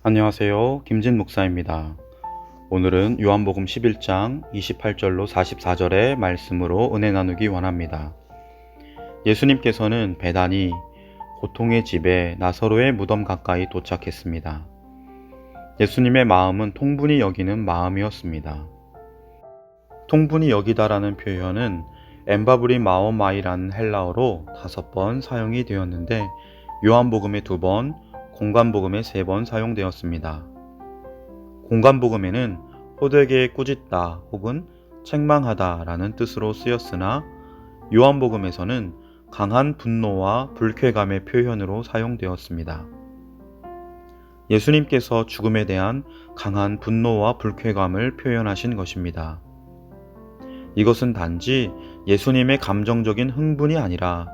안녕하세요. 김진 목사입니다. 오늘은 요한복음 11장 28절로 44절의 말씀으로 은혜 나누기 원합니다. 예수님께서는 베다니 고통의 집에 나사로의 무덤 가까이 도착했습니다. 예수님의 마음은 통분히 여기는 마음이었습니다. 통분히 여기다라는 표현은 엠바브리 마오마이라는 헬라어로 5번 사용이 되었는데 요한복음에 2번, 공관복음에 3번 사용되었습니다. 공관복음에는 호되게 꾸짖다 혹은 책망하다 라는 뜻으로 쓰였으나 요한복음에서는 강한 분노와 불쾌감의 표현으로 사용되었습니다. 예수님께서 죽음에 대한 강한 분노와 불쾌감을 표현하신 것입니다. 이것은 단지 예수님의 감정적인 흥분이 아니라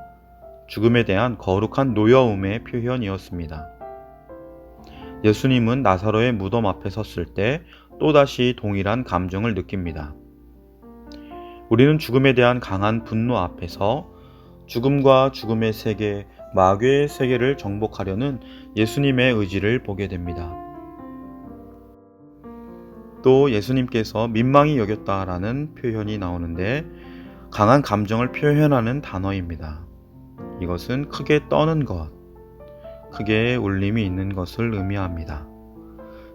죽음에 대한 거룩한 노여움의 표현이었습니다. 예수님은 나사로의 무덤 앞에 섰을 때 또다시 동일한 감정을 느낍니다. 우리는 죽음에 대한 강한 분노 앞에서 죽음과 죽음의 세계, 마귀의 세계를 정복하려는 예수님의 의지를 보게 됩니다. 또 예수님께서 민망히 여겼다라는 표현이 나오는데 강한 감정을 표현하는 단어입니다. 이것은 크게 떠는 것, 크게 울림이 있는 것을 의미합니다.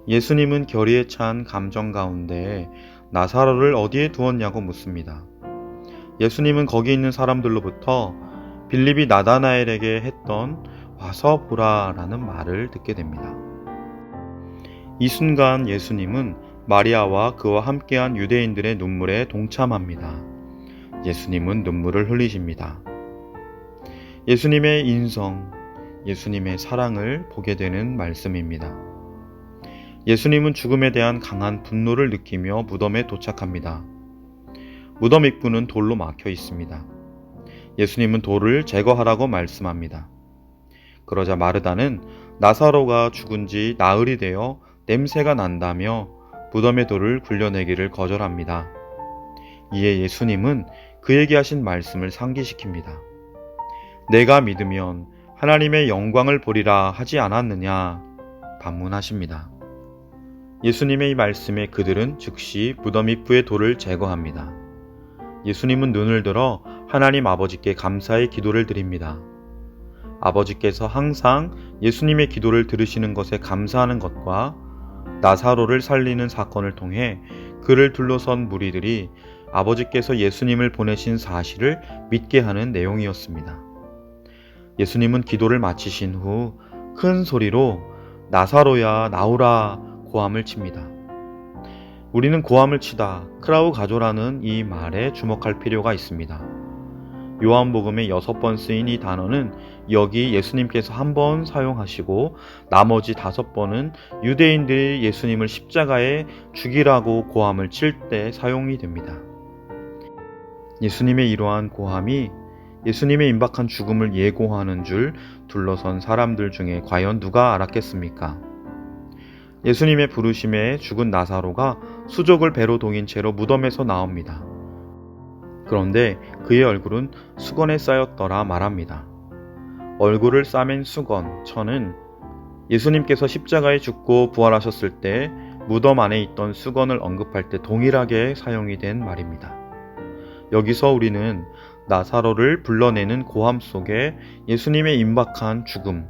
예수님은 결의에 찬 감정 가운데 나사로를 어디에 두었냐고 묻습니다. 예수님은 거기 있는 사람들로부터 빌립이 나다나엘에게 했던 와서 보라 라는 말을 듣게 됩니다. 이 순간 예수님은 마리아와 그와 함께한 유대인들의 눈물에 동참합니다. 예수님은 눈물을 흘리십니다. 예수님의 인성, 예수님의 사랑을 보게 되는 말씀입니다. 예수님은 죽음에 대한 강한 분노를 느끼며 무덤에 도착합니다. 무덤 입구는 돌로 막혀 있습니다. 예수님은 돌을 제거하라고 말씀합니다. 그러자 마르다는 나사로가 죽은 지 나흘이 되어 냄새가 난다며 무덤의 돌을 굴려내기를 거절합니다. 이에 예수님은 그에게 하신 말씀을 상기시킵니다. 내가 믿으면 하나님의 영광을 보리라 하지 않았느냐 반문하십니다. 예수님의 이 말씀에 그들은 즉시 무덤 입구의 돌을 제거합니다. 예수님은 눈을 들어 하나님 아버지께 감사의 기도를 드립니다. 아버지께서 항상 예수님의 기도를 들으시는 것에 감사하는 것과 나사로를 살리는 사건을 통해 그를 둘러선 무리들이 아버지께서 예수님을 보내신 사실을 믿게 하는 내용이었습니다. 예수님은 기도를 마치신 후 큰 소리로 나사로야 나오라 고함을 칩니다. 우리는 고함을 치다, 크라우 가조라는 이 말에 주목할 필요가 있습니다. 요한복음에 6번 쓰인 이 단어는 여기 예수님께서 1번 사용하시고 나머지 5번은 유대인들이 예수님을 십자가에 죽이라고 고함을 칠 때 사용이 됩니다. 예수님의 이러한 고함이 예수님의 임박한 죽음을 예고하는 줄 둘러선 사람들 중에 과연 누가 알았겠습니까? 예수님의 부르심에 죽은 나사로가 수족을 배로 동인 채로 무덤에서 나옵니다. 그런데 그의 얼굴은 수건에 쌓였더라 말합니다. 얼굴을 싸맨 수건, 천은 예수님께서 십자가에 죽고 부활하셨을 때 무덤 안에 있던 수건을 언급할 때 동일하게 사용이 된 말입니다. 여기서 우리는 나사로를 불러내는 고함 속에 예수님의 임박한 죽음,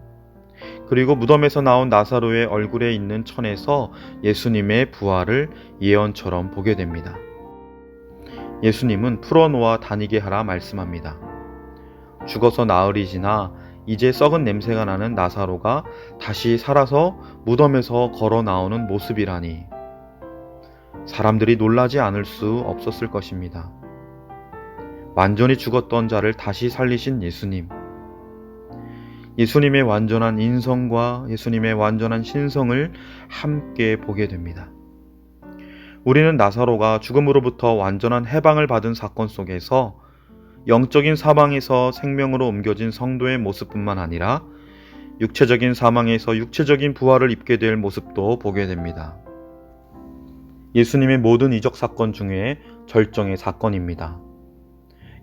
그리고 무덤에서 나온 나사로의 얼굴에 있는 천에서 예수님의 부활을 예언처럼 보게 됩니다. 예수님은 풀어놓아 다니게 하라 말씀합니다. 죽어서 나흘이 지나 이제 썩은 냄새가 나는 나사로가 다시 살아서 무덤에서 걸어 나오는 모습이라니 사람들이 놀라지 않을 수 없었을 것입니다. 완전히 죽었던 자를 다시 살리신 예수님. 예수님의 완전한 인성과 예수님의 완전한 신성을 함께 보게 됩니다. 우리는 나사로가 죽음으로부터 완전한 해방을 받은 사건 속에서 영적인 사망에서 생명으로 옮겨진 성도의 모습뿐만 아니라 육체적인 사망에서 육체적인 부활을 입게 될 모습도 보게 됩니다. 예수님의 모든 이적 사건 중에 절정의 사건입니다.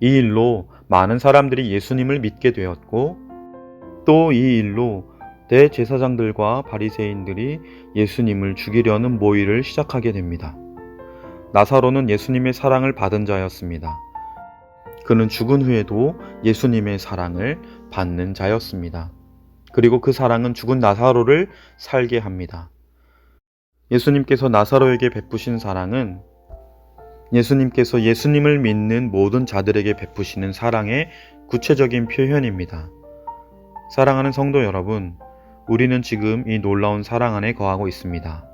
이 일로 많은 사람들이 예수님을 믿게 되었고 또 이 일로 대제사장들과 바리새인들이 예수님을 죽이려는 모의를 시작하게 됩니다. 나사로는 예수님의 사랑을 받은 자였습니다. 그는 죽은 후에도 예수님의 사랑을 받는 자였습니다. 그리고 그 사랑은 죽은 나사로를 살게 합니다. 예수님께서 나사로에게 베푸신 사랑은 예수님께서 예수님을 믿는 모든 자들에게 베푸시는 사랑의 구체적인 표현입니다. 사랑하는 성도 여러분, 우리는 지금 이 놀라운 사랑 안에 거하고 있습니다.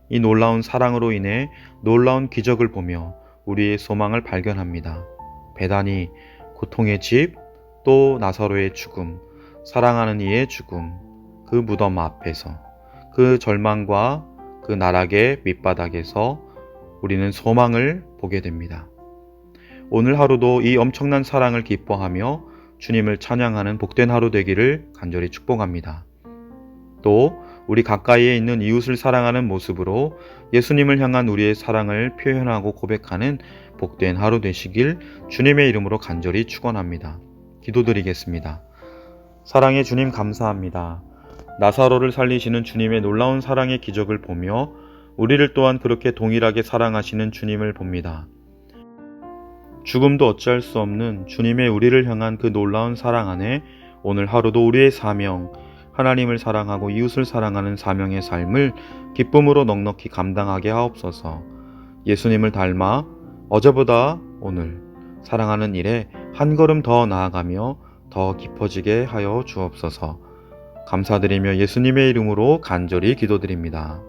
이 놀라운 사랑으로 인해 놀라운 기적을 보며 우리의 소망을 발견합니다. 배단이, 고통의 집, 또 나사로의 죽음, 사랑하는 이의 죽음, 그 무덤 앞에서, 그 절망과 그 나락의 밑바닥에서 우리는 소망을 보게 됩니다. 오늘 하루도 이 엄청난 사랑을 기뻐하며 주님을 찬양하는 복된 하루 되기를 간절히 축복합니다. 또 우리 가까이에 있는 이웃을 사랑하는 모습으로 예수님을 향한 우리의 사랑을 표현하고 고백하는 복된 하루 되시길 주님의 이름으로 간절히 축원합니다. 기도드리겠습니다. 사랑의 주님 감사합니다. 나사로를 살리시는 주님의 놀라운 사랑의 기적을 보며 우리를 또한 그렇게 동일하게 사랑하시는 주님을 봅니다. 죽음도 어찌할 수 없는 주님의 우리를 향한 그 놀라운 사랑 안에 오늘 하루도 우리의 사명, 하나님을 사랑하고 이웃을 사랑하는 사명의 삶을 기쁨으로 넉넉히 감당하게 하옵소서. 예수님을 닮아 어제보다 오늘 사랑하는 일에 한 걸음 더 나아가며 더 깊어지게 하여 주옵소서. 감사드리며 예수님의 이름으로 간절히 기도드립니다.